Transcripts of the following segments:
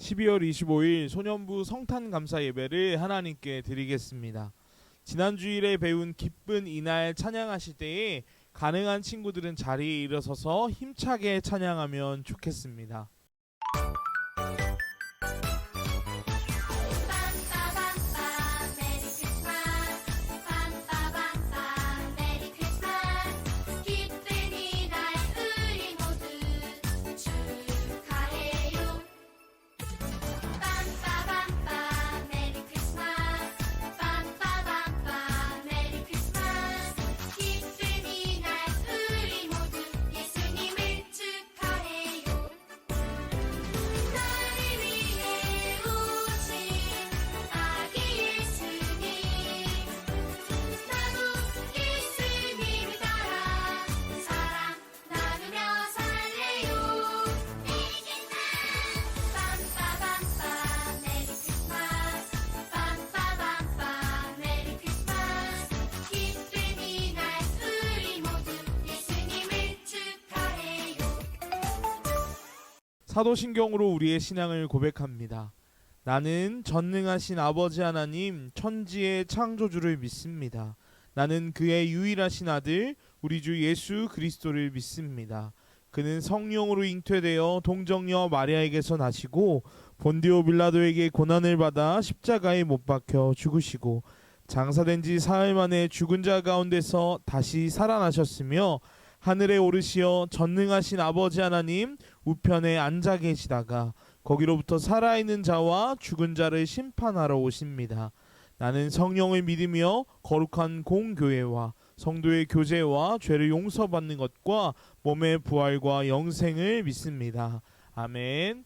12월 25일 소년부 성탄 감사 예배를 하나님께 드리겠습니다. 지난 주일에 배운 기쁜 이날 찬양하실 때에 가능한 친구들은 자리에 일어서서 힘차게 찬양하면 좋겠습니다. 사도신경으로 우리의 신앙을 고백합니다. 나는 전능하신 아버지 하나님 천지의 창조주를 믿습니다. 나는 그의 유일하신 아들 우리 주 예수 그리스도를 믿습니다. 그는 성령으로 잉태되어 동정녀 마리아에게서 나시고 본디오 빌라도에게 고난을 받아 십자가에 못 박혀 죽으시고 장사된 지 사흘 만에 죽은 자 가운데서 다시 살아나셨으며 하늘에 오르시어 전능하신 아버지 하나님 우편에 앉아 계시다가 거기로부터 살아있는 자와 죽은 자를 심판하러 오십니다. 나는 성령을 믿으며 거룩한 공교회와 성도의 교제와 죄를 용서받는 것과 몸의 부활과 영생을 믿습니다. 아멘.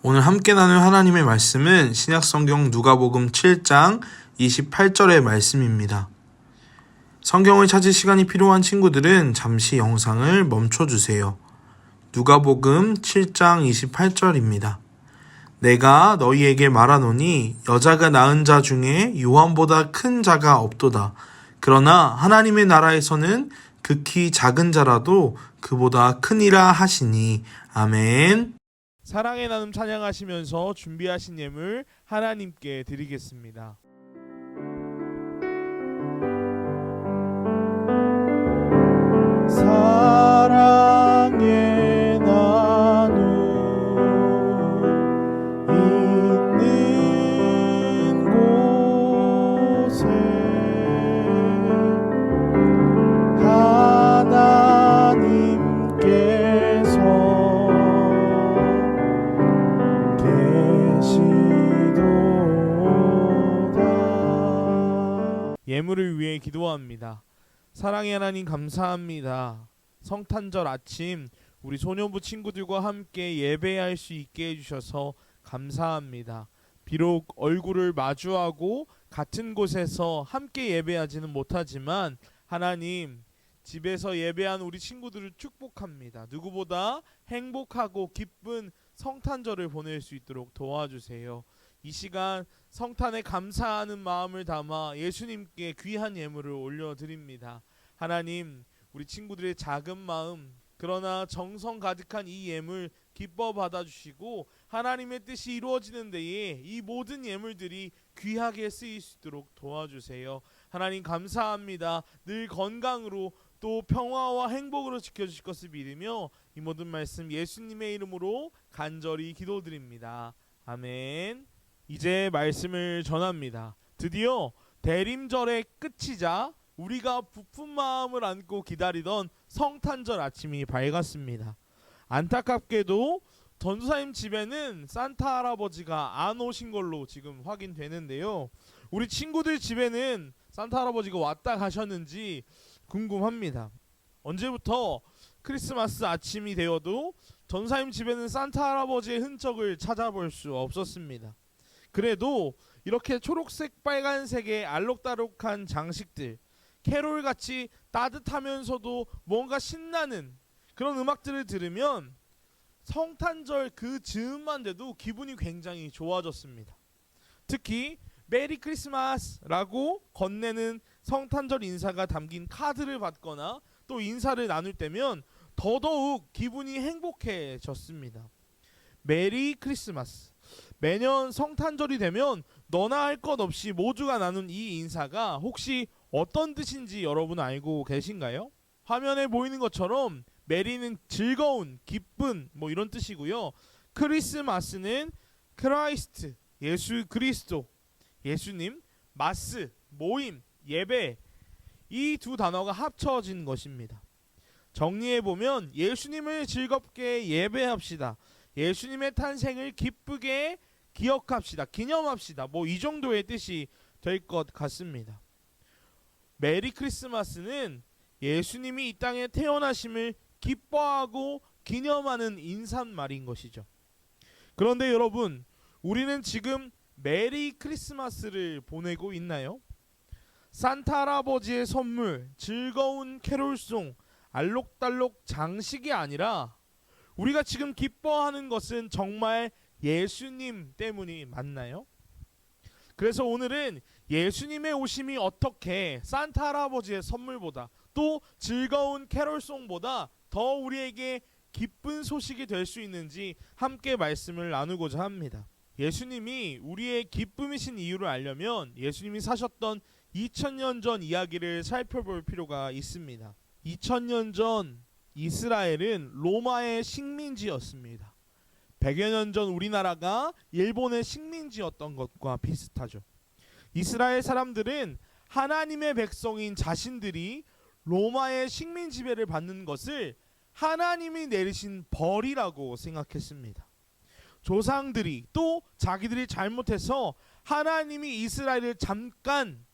오늘 함께 나눌 하나님의 말씀은 신약성경 누가복음 7장 28절의 말씀입니다. 성경을 찾을 시간이 필요한 친구들은 잠시 영상을 멈춰주세요. 누가복음 7장 28절입니다. 내가 너희에게 말하노니 여자가 낳은 자 중에 요한보다 큰 자가 없도다. 그러나 하나님의 나라에서는 극히 작은 자라도 그보다 크니라 하시니. 아멘. 사랑의 나눔 찬양하시면서 준비하신 예물 하나님께 드리겠습니다. 사랑의 나눔 있는 곳에 하나님께서 계시도다. 예물을 위해 기도합니다. 사랑의 하나님 감사합니다. 성탄절 아침 우리 소년부 친구들과 함께 예배할 수 있게 해주셔서 감사합니다. 비록 얼굴을 마주하고 같은 곳에서 함께 예배하지는 못하지만 하나님 집에서 예배한 우리 친구들을 축복합니다. 누구보다 행복하고 기쁜 성탄절을 보낼 수 있도록 도와주세요. 이 시간 성탄에 감사하는 마음을 담아 예수님께 귀한 예물을 올려드립니다. 하나님 우리 친구들의 작은 마음 그러나 정성 가득한 이 예물 기뻐 받아주시고 하나님의 뜻이 이루어지는 데에 이 모든 예물들이 귀하게 쓰일 수 있도록 도와주세요. 하나님 감사합니다. 늘 건강으로 또 평화와 행복으로 지켜주실 것을 믿으며 이 모든 말씀 예수님의 이름으로 간절히 기도드립니다. 아멘. 이제 말씀을 전합니다. 드디어 대림절의 끝이자 우리가 부푼 마음을 안고 기다리던 성탄절 아침이 밝았습니다. 안타깝게도 전도사님 집에는 산타 할아버지가 안 오신 걸로 지금 확인되는데요. 우리 친구들 집에는 산타 할아버지가 왔다 가셨는지 궁금합니다. 언제부터 크리스마스 아침이 되어도 전도사님 집에는 산타 할아버지의 흔적을 찾아볼 수 없었습니다. 그래도 이렇게 초록색 빨간색의 알록달록한 장식들 캐롤같이 따뜻하면서도 뭔가 신나는 그런 음악들을 들으면 성탄절 그 즈음만 돼도 기분이 굉장히 좋아졌습니다. 특히 메리 크리스마스라고 건네는 성탄절 인사가 담긴 카드를 받거나 또 인사를 나눌 때면 더더욱 기분이 행복해졌습니다. 메리 크리스마스. 매년 성탄절이 되면 너나 할 것 없이 모두가 나눈 이 인사가 혹시 어떤 뜻인지 여러분 알고 계신가요? 화면에 보이는 것처럼 메리는 즐거운, 기쁜 뭐 이런 뜻이고요. 크리스마스는 크라이스트, 예수 그리스도, 예수님, 마스, 모임, 예배 이 두 단어가 합쳐진 것입니다. 정리해보면 예수님을 즐겁게 예배합시다. 예수님의 탄생을 기쁘게 기억합시다. 기념합시다. 뭐 이 정도의 뜻이 될 것 같습니다. 메리 크리스마스는 예수님이 이 땅에 태어나심을 기뻐하고 기념하는 인사말인 것이죠. 그런데 여러분, 우리는 지금 메리 크리스마스를 보내고 있나요? 산타 할아버지의 선물, 즐거운 캐롤송, 알록달록 장식이 아니라 우리가 지금 기뻐하는 것은 정말 예수님 때문이 맞나요? 그래서 오늘은 예수님의 오심이 어떻게 산타 할아버지의 선물보다 또 즐거운 캐롤송보다 더 우리에게 기쁜 소식이 될 수 있는지 함께 말씀을 나누고자 합니다. 예수님이 우리의 기쁨이신 이유를 알려면 예수님이 사셨던 2000년 전 이야기를 살펴볼 필요가 있습니다. 2000년 전 이스라엘은 로마의 식민지였습니다. 100여 년 전 우리나라가 일본의 식민지였던 것과 비슷하죠. 이스라엘 사람들은 하나님의 백성인 자신들이 로마의 식민 지배를 받는 것을 하나님이 내리신 벌이라고 생각했습니다. 조상들이 또 자기들이 잘못해서 하나님이 이스라엘을 잠깐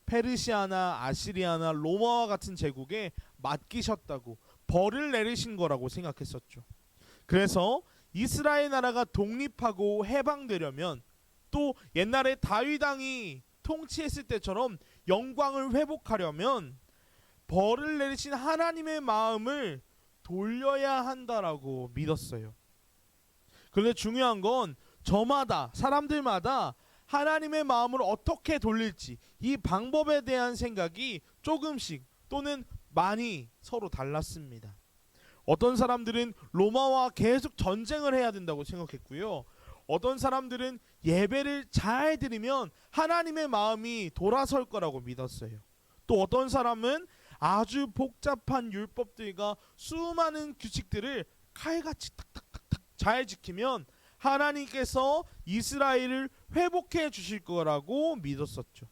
페르시아나 아시리아나 로마와 같은 제국에 맡기셨다고 벌을 내리신 거라고 생각했었죠. 그래서 이스라엘 나라가 독립하고 해방되려면 또 옛날에 다윗 왕이 통치했을 때처럼 영광을 회복하려면 벌을 내리신 하나님의 마음을 돌려야 한다라고 믿었어요. 그런데 중요한 건 저마다 사람들마다 하나님의 마음을 어떻게 돌릴지 이 방법에 대한 생각이 조금씩 또는 많이 서로 달랐습니다. 어떤 사람들은 로마와 계속 전쟁을 해야 된다고 생각했고요. 어떤 사람들은 예배를 잘 드리면 하나님의 마음이 돌아설 거라고 믿었어요. 또 어떤 사람은 아주 복잡한 율법들과 수많은 규칙들을 칼같이 탁탁탁탁 잘 지키면 하나님께서 이스라엘을 회복해 주실 거라고 믿었었죠.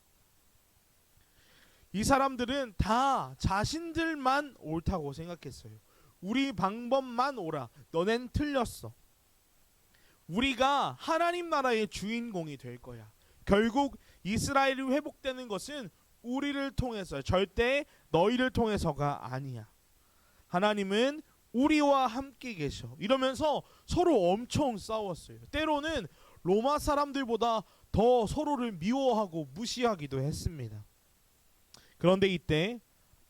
이 사람들은 다 자신들만 옳다고 생각했어요. 우리 방법만 옳아. 너넨 틀렸어. 우리가 하나님 나라의 주인공이 될 거야. 결국 이스라엘이 회복되는 것은 우리를 통해서, 절대 너희를 통해서가 아니야. 하나님은 우리와 함께 계셔. 이러면서 서로 엄청 싸웠어요. 때로는 로마 사람들보다 더 서로를 미워하고 무시하기도 했습니다. 그런데 이때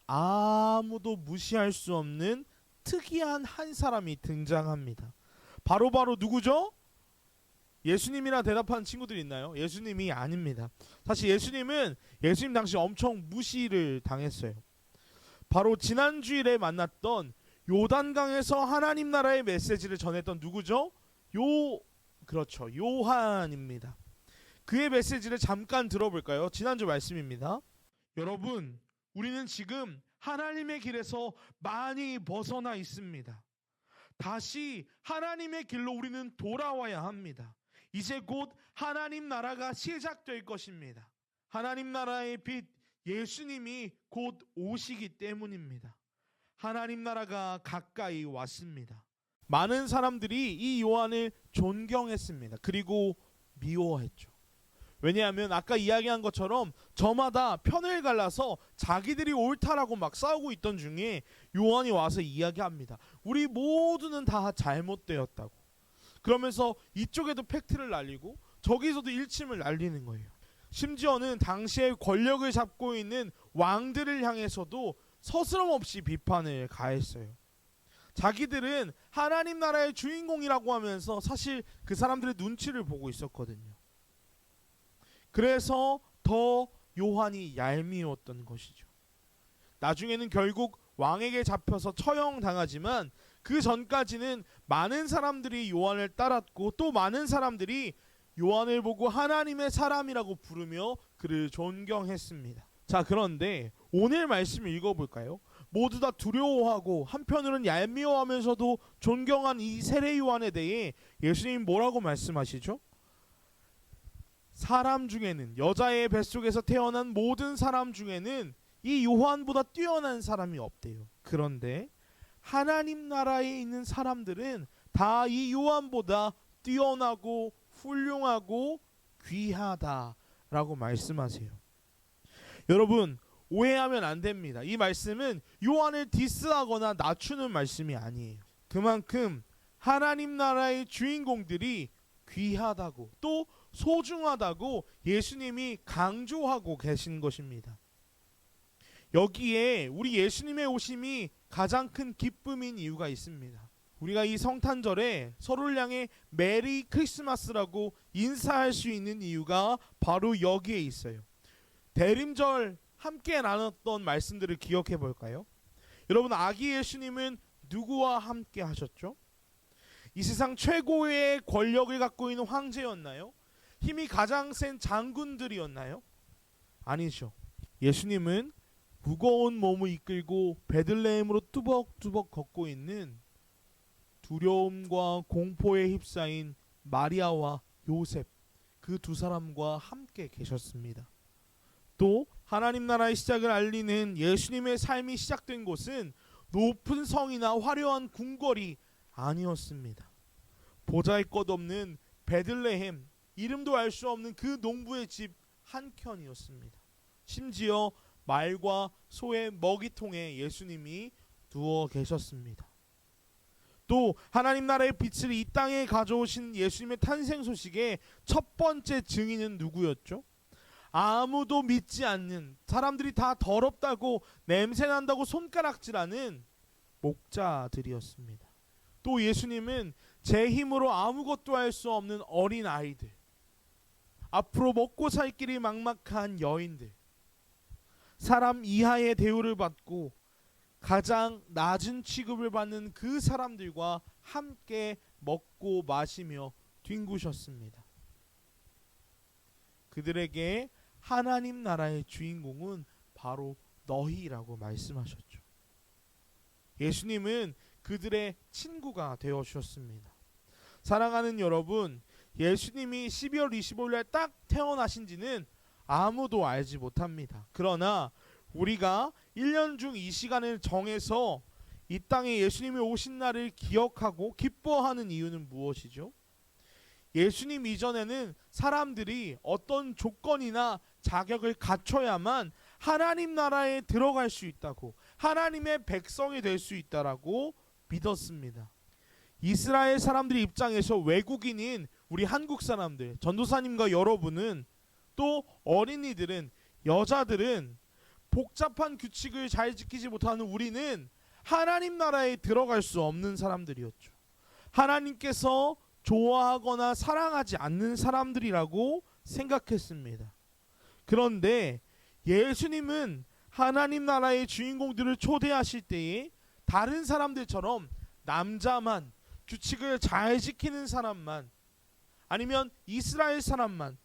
아무도 무시할 수 없는 특이한 한 사람이 등장합니다. 바로 누구죠? 예수님이라 대답하는 친구들이 있나요? 예수님이 아닙니다. 사실 예수님 당시 엄청 무시를 당했어요. 바로 지난 주일에 만났던 요단강에서 하나님 나라의 메시지를 전했던 누구죠? 그렇죠. 요한입니다. 그의 메시지를 잠깐 들어볼까요? 지난주 말씀입니다. 여러분, 우리는 지금 하나님의 길에서 많이 벗어나 있습니다. 다시 하나님의 길로 우리는 돌아와야 합니다. 이제 곧 하나님 나라가 시작될 것입니다. 하나님 나라의 빛 예수님이 곧 오시기 때문입니다. 하나님 나라가 가까이 왔습니다. 많은 사람들이 이 요한을 존경했습니다. 그리고 미워했죠. 왜냐하면 아까 이야기한 것처럼 저마다 편을 갈라서 자기들이 옳다라고 막 싸우고 있던 중에 요한이 와서 이야기합니다. 우리 모두는 다 잘못되었다고. 그러면서 이쪽에도 팩트를 날리고 저기서도 일침을 날리는 거예요. 심지어는 당시에 권력을 잡고 있는 왕들을 향해서도 서스럼없이 비판을 가했어요. 자기들은 하나님 나라의 주인공이라고 하면서 사실 그 사람들의 눈치를 보고 있었거든요. 그래서 더 요한이 얄미웠던 것이죠. 나중에는 결국 왕에게 잡혀서 처형당하지만 그 전까지는 많은 사람들이 요한을 따랐고 또 많은 사람들이 요한을 보고 하나님의 사람이라고 부르며 그를 존경했습니다. 자, 그런데 오늘 말씀을 읽어볼까요? 모두 다 두려워하고 한편으로는 얄미워하면서도 존경한 이 세례 요한에 대해 예수님 뭐라고 말씀하시죠? 사람 중에는, 여자의 뱃속에서 태어난 모든 사람 중에는 이 요한보다 뛰어난 사람이 없대요. 그런데 하나님 나라에 있는 사람들은 다 이 요한보다 뛰어나고 훌륭하고 귀하다라고 말씀하세요. 여러분, 오해하면 안 됩니다. 이 말씀은 요한을 디스하거나 낮추는 말씀이 아니에요. 그만큼 하나님 나라의 주인공들이 귀하다고 또 소중하다고 예수님이 강조하고 계신 것입니다. 여기에 우리 예수님의 오심이 가장 큰 기쁨인 이유가 있습니다. 우리가 이 성탄절에 서로를 향해 메리 크리스마스라고 인사할 수 있는 이유가 바로 여기에 있어요. 대림절 함께 나눴던 말씀들을 기억해 볼까요? 여러분, 아기 예수님은 누구와 함께 하셨죠? 이 세상 최고의 권력을 갖고 있는 황제였나요? 힘이 가장 센 장군들이었나요? 아니죠. 예수님은 무거운 몸을 이끌고 베들레헴으로 뚜벅뚜벅 걷고 있는 두려움과 공포에 휩싸인 마리아와 요셉, 그 두 사람과 함께 계셨습니다. 또 하나님 나라의 시작을 알리는 예수님의 삶이 시작된 곳은 높은 성이나 화려한 궁궐이 아니었습니다. 보잘것없는 베들레헴, 이름도 알 수 없는 그 농부의 집 한켠이었습니다. 심지어 말과 소의 먹이통에 예수님이 누워 계셨습니다. 또 하나님 나라의 빛을 이 땅에 가져오신 예수님의 탄생 소식의 첫 번째 증인은 누구였죠? 아무도 믿지 않는, 사람들이 다 더럽다고 냄새난다고 손가락질하는 목자들이었습니다. 또 예수님은 제 힘으로 아무것도 할 수 없는 어린 아이들, 앞으로 먹고 살 길이 막막한 여인들, 사람 이하의 대우를 받고 가장 낮은 취급을 받는 그 사람들과 함께 먹고 마시며 뒹구셨습니다. 그들에게 하나님 나라의 주인공은 바로 너희라고 말씀하셨죠. 예수님은 그들의 친구가 되어 주셨습니다. 사랑하는 여러분, 예수님이 12월 25일 날 딱 태어나신 지는 아무도 알지 못합니다. 그러나 우리가 1년 중 이 시간을 정해서 이 땅에 예수님이 오신 날을 기억하고 기뻐하는 이유는 무엇이죠? 예수님 이전에는 사람들이 어떤 조건이나 자격을 갖춰야만 하나님 나라에 들어갈 수 있다고, 하나님의 백성이 될 수 있다라고 믿었습니다. 이스라엘 사람들의 입장에서 외국인인 우리 한국 사람들, 전도사님과 여러분은, 또 어린이들은, 여자들은, 복잡한 규칙을 잘 지키지 못하는 우리는 하나님 나라에 들어갈 수 없는 사람들이었죠. 하나님께서 좋아하거나 사랑하지 않는 사람들이라고 생각했습니다. 그런데 예수님은 하나님 나라의 주인공들을 초대하실 때에 다른 사람들처럼 남자만, 규칙을 잘 지키는 사람만, 아니면 이스라엘 사람만,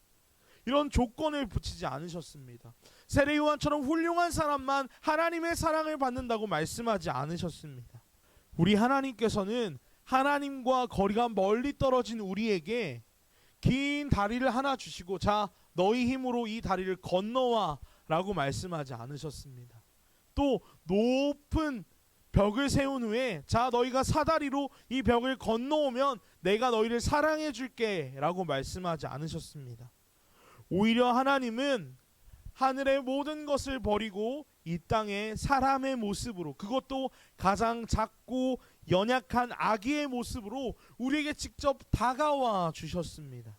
이런 조건을 붙이지 않으셨습니다. 세례 요한처럼 훌륭한 사람만 하나님의 사랑을 받는다고 말씀하지 않으셨습니다. 우리 하나님께서는 하나님과 거리가 멀리 떨어진 우리에게 긴 다리를 하나 주시고, 자, 너희 힘으로 이 다리를 건너와 라고 말씀하지 않으셨습니다. 또 높은 벽을 세운 후에, 자, 너희가 사다리로 이 벽을 건너오면 내가 너희를 사랑해 줄게 라고 말씀하지 않으셨습니다. 오히려 하나님은 하늘의 모든 것을 버리고 이 땅에 사람의 모습으로, 그것도 가장 작고 연약한 아기의 모습으로 우리에게 직접 다가와 주셨습니다.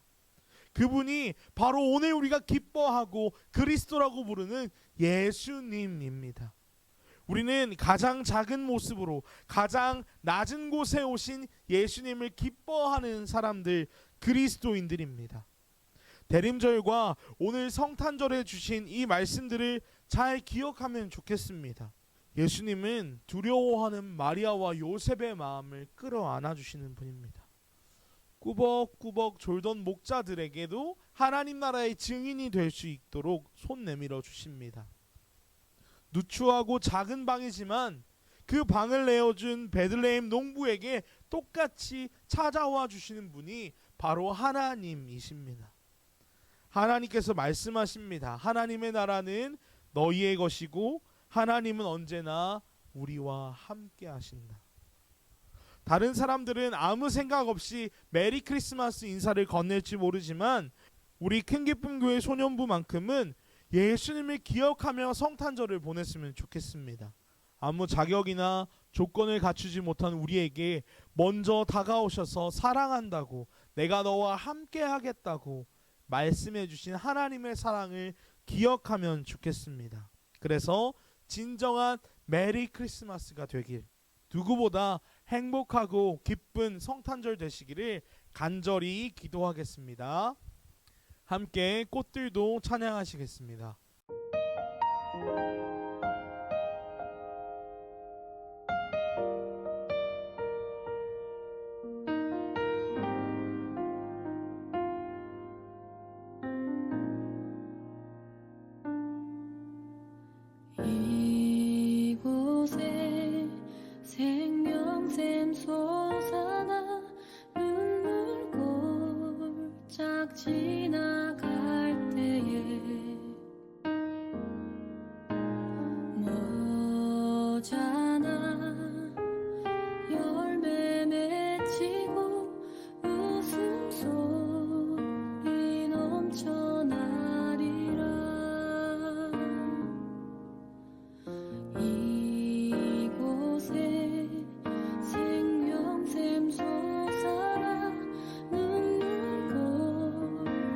그분이 바로 오늘 우리가 기뻐하고 그리스도라고 부르는 예수님입니다. 우리는 가장 작은 모습으로 가장 낮은 곳에 오신 예수님을 기뻐하는 사람들, 그리스도인들입니다. 대림절과 오늘 성탄절에 주신 이 말씀들을 잘 기억하면 좋겠습니다. 예수님은 두려워하는 마리아와 요셉의 마음을 끌어안아 주시는 분입니다. 꾸벅꾸벅 졸던 목자들에게도 하나님 나라의 증인이 될 수 있도록 손 내밀어 주십니다. 누추하고 작은 방이지만 그 방을 내어준 베들레헴 농부에게 똑같이 찾아와 주시는 분이 바로 하나님이십니다. 하나님께서 말씀하십니다. 하나님의 나라는 너희의 것이고 하나님은 언제나 우리와 함께 하신다. 다른 사람들은 아무 생각 없이 메리 크리스마스 인사를 건넬지 모르지만 우리 큰기쁨교회 소년부만큼은 예수님을 기억하며 성탄절을 보냈으면 좋겠습니다. 아무 자격이나 조건을 갖추지 못한 우리에게 먼저 다가오셔서 사랑한다고, 내가 너와 함께 하겠다고 말씀해 주신 하나님의 사랑을 기억하면 좋겠습니다. 그래서 진정한 메리 크리스마스가 되길, 누구보다 행복하고 기쁜 성탄절 되시기를 간절히 기도하겠습니다. 함께 꽃들도 찬양하시겠습니다. 이곳에 생명샘 솟아나 눈물 골짝 지나갈 때에 머잖아 열매 맺히고 웃음소리 넘쳐나리라. 이곳에 생명샘 솟아나 눈물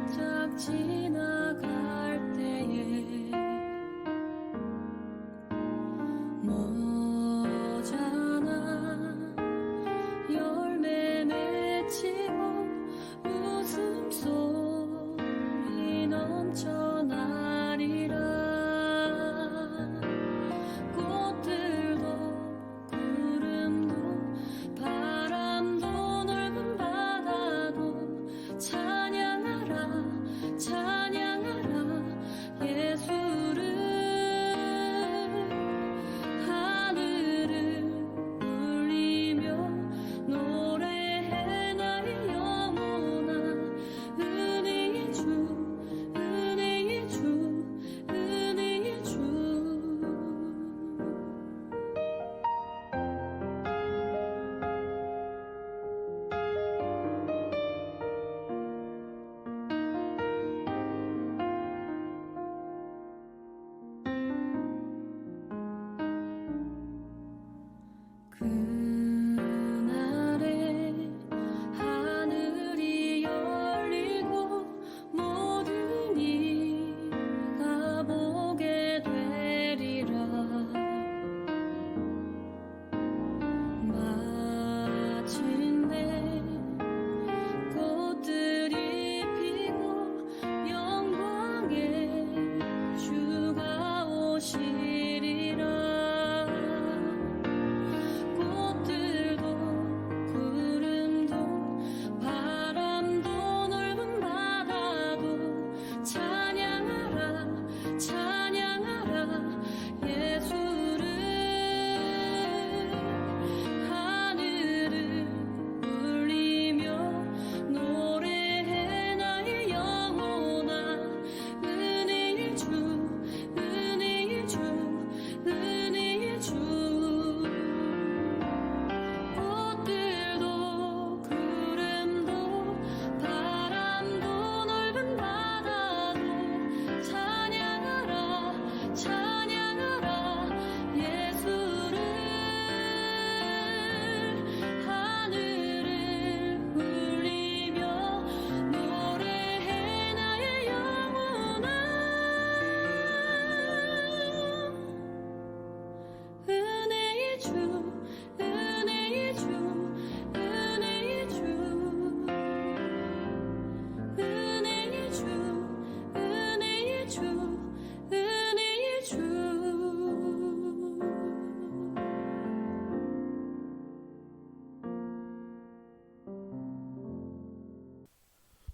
골짝 지나갈 때에 머잖아 열매 맺히고 웃음소리 넘쳐나리라. 꽃들도 구름도 바람도 넓은 바다도 찬양하라 찬양하라 예수를. 하늘은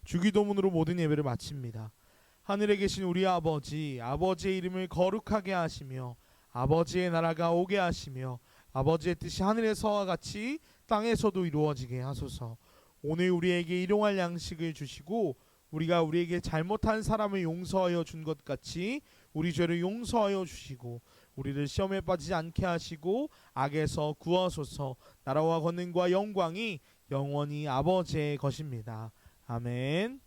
주기도문으로 모든 예배를 마칩니다. 하늘에 계신 우리 아버지, 아버지의 이름을 거룩하게 하시며 아버지의 나라가 오게 하시며 아버지의 뜻이 하늘에서와 같이 땅에서도 이루어지게 하소서. 오늘 우리에게 일용할 양식을 주시고 우리가 우리에게 잘못한 사람을 용서하여 준 것 같이 우리 죄를 용서하여 주시고 우리를 시험에 빠지지 않게 하시고 악에서 구하소서. 나라와 권능과 영광이 영원히 아버지의 것입니다. 아멘.